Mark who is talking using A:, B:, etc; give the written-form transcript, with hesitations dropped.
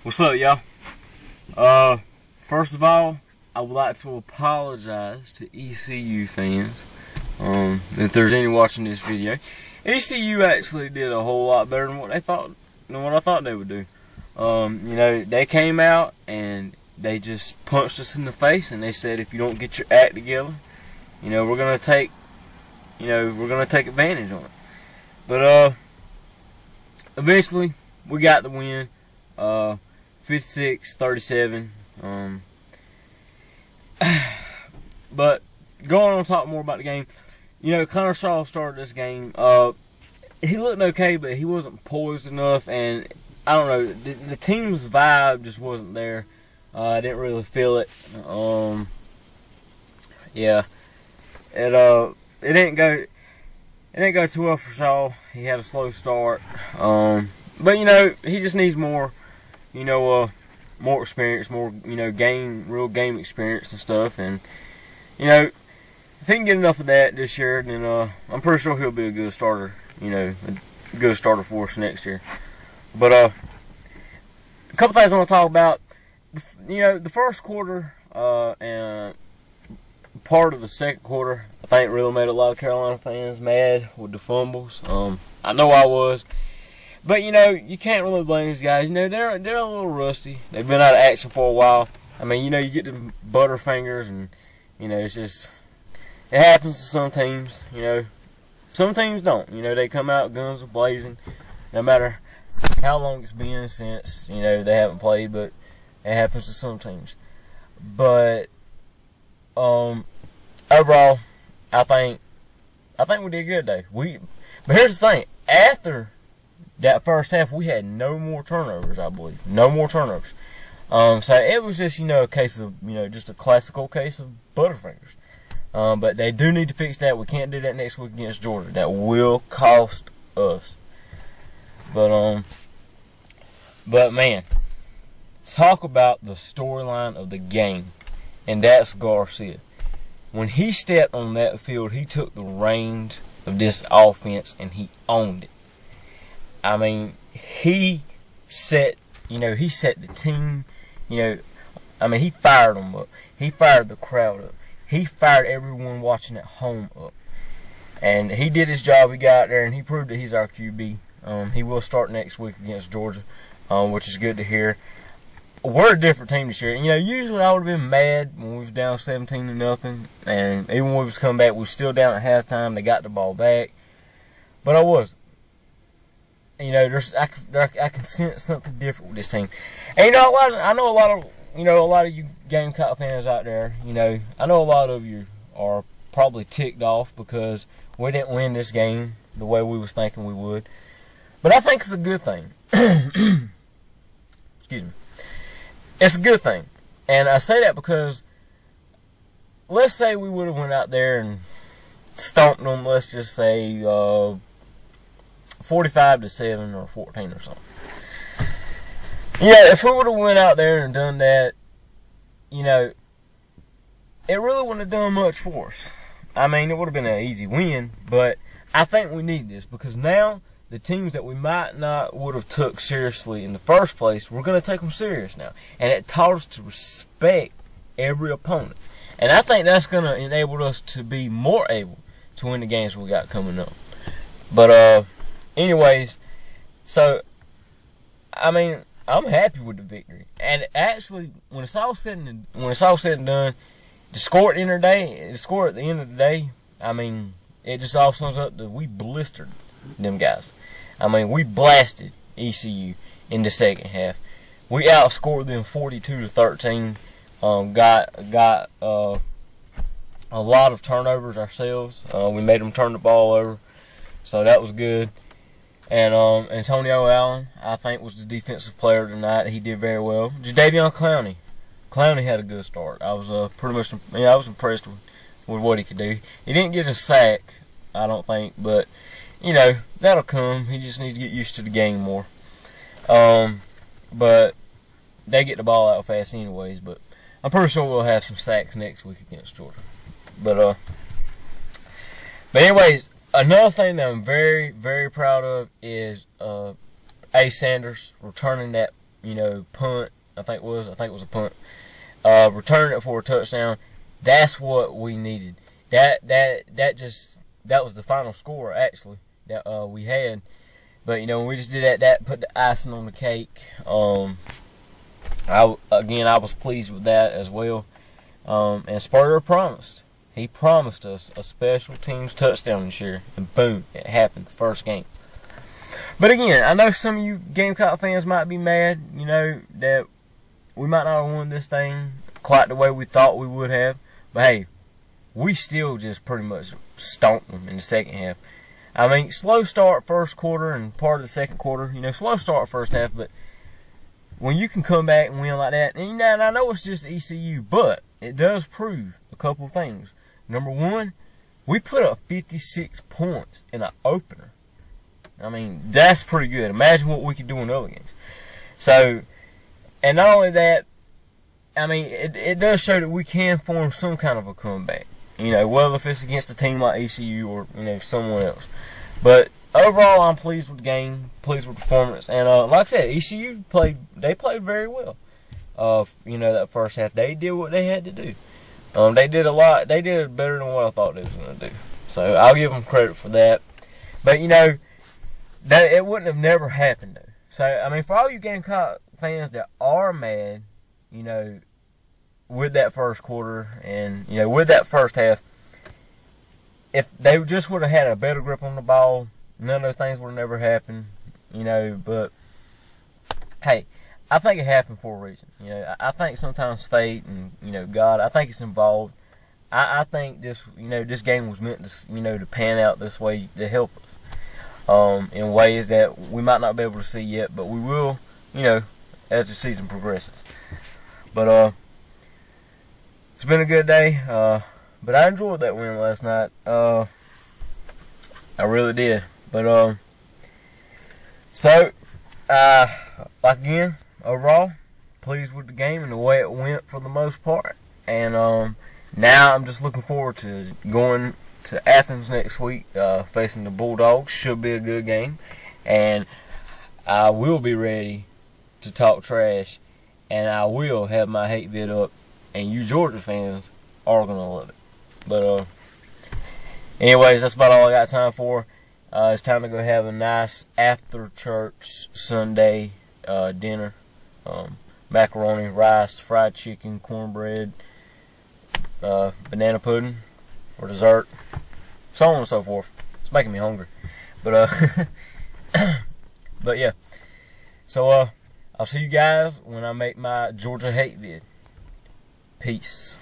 A: What's up, y'all? First of all, I would like to apologize to ECU fans. If there's any watching this video, ECU actually did a whole lot better than what I thought they would do. They came out and they just punched us in the face, and they said, if you don't get your act together, we're gonna take advantage on it. But eventually we got the win. 56-37. But going on to talk more about the game, Connor Shaw started this game. He looked okay, but he wasn't poised enough, and I don't know, the team's vibe just wasn't there. I didn't really feel it. Yeah, it didn't go too well for Shaw. He had a slow start. But he just needs more, more experience, more, real game experience and stuff. And, if he can get enough of that this year, then I'm pretty sure he'll be a good starter, a good starter for us next year. But a couple things I want to talk about. The first quarter and part of the second quarter, I think really made a lot of Carolina fans mad with the fumbles. I know I was. But, you can't really blame these guys. They're a little rusty. They've been out of action for a while. I mean, you get the butterfingers, and, it's just, it happens to some teams, Some teams don't. They come out guns blazing, no matter how long it's been since, they haven't played, but it happens to some teams. But, overall, I think we did good today. But here's the thing. After that first half, we had no more turnovers, I believe. No more turnovers. So it was just, a case of, just a classical case of butterfingers. But they do need to fix that. We can't do that next week against Georgia. That will cost us. But man, talk about the storyline of the game, and that's Garcia. When he stepped on that field, he took the reins of this offense and he owned it. I mean, he set the team, he fired them up. He fired the crowd up. He fired everyone watching at home up. And he did his job. He got there, and he proved that he's our QB. He will start next week against Georgia, which is good to hear. We're a different team this year. Usually I would have been mad when we was down 17-0, and even when we was coming back, we were still down at halftime. They got the ball back. But I wasn't. I can sense something different with this team. And I know a lot of you Gamecock fans out there. I know a lot of you are probably ticked off because we didn't win this game the way we was thinking we would. But I think it's a good thing. Excuse me. It's a good thing, and I say that because let's say we would have went out there and stomped them. Let's just say 45-7 or 14 or something. If we would have went out there and done that, it really wouldn't have done much for us. I mean, it would have been an easy win, but I think we need this because now the teams that we might not would have took seriously in the first place, we're going to take them serious now. And it taught us to respect every opponent. And I think that's going to enable us to be more able to win the games we got coming up. But, anyways, so, I'm happy with the victory. And actually, when it's all said and done, the score at the end of the day, it just all sums up that we blistered them guys. We blasted ECU in the second half. We outscored them 42-13. Got a lot of turnovers ourselves. We made them turn the ball over, so that was good. And Antonio Allen, I think, was the defensive player tonight. He did very well. Jadeveon Clowney had a good start. I was I was impressed with what he could do. He didn't get a sack, I don't think, but that'll come. He just needs to get used to the game more. But they get the ball out fast anyways. But I'm pretty sure we'll have some sacks next week against Georgia. But anyways, another thing that I'm very, very proud of is A. Sanders returning that punt. I think it was a punt. Returned it for a touchdown. That's what we needed. That was the final score actually that we had. But when we just did that put the icing on the cake. I was pleased with that as well. And Spurrier promised. He promised us a special teams touchdown this year, and boom, it happened the first game. But again, I know some of you Gamecock fans might be mad, that we might not have won this thing quite the way we thought we would have. But hey, we still just pretty much stomped them in the second half. I mean, slow start first quarter and part of the second quarter. Slow start first half, but when you can come back and win like that, and I know it's just ECU, but it does prove a couple of things. Number one, we put up 56 points in an opener. I mean, that's pretty good. Imagine what we could do in other games. So, and not only that, I mean, it does show that we can form some kind of a comeback. Whether if it's against a team like ECU or, someone else. But overall, I'm pleased with the game, pleased with the performance. And like I said, ECU played very well. That first half. They did what they had to do. They did a lot. They did better than what I thought they was going to do. So I'll give them credit for that. But, that it wouldn't have never happened, though. So, I mean, for all you Gamecock fans that are mad, with that first quarter and, with that first half, if they just would have had a better grip on the ball, none of those things would have never happened, but, hey, I think it happened for a reason. I think sometimes fate and, God, I think it's involved. I think this game was meant to, to pan out this way to help us. In ways that we might not be able to see yet, but we will, as the season progresses. But, it's been a good day, but I enjoyed that win last night. I really did. But, again, overall, pleased with the game and the way it went for the most part. And now I'm just looking forward to going to Athens next week, facing the Bulldogs. Should be a good game. And I will be ready to talk trash. And I will have my hate vid up. And you Georgia fans are going to love it. But anyways, that's about all I got time for. It's time to go have a nice after-church Sunday dinner. Macaroni, rice, fried chicken, cornbread, banana pudding for dessert, so on and so forth. It's making me hungry. But but yeah. So I'll see you guys when I make my Georgia hate vid. Peace.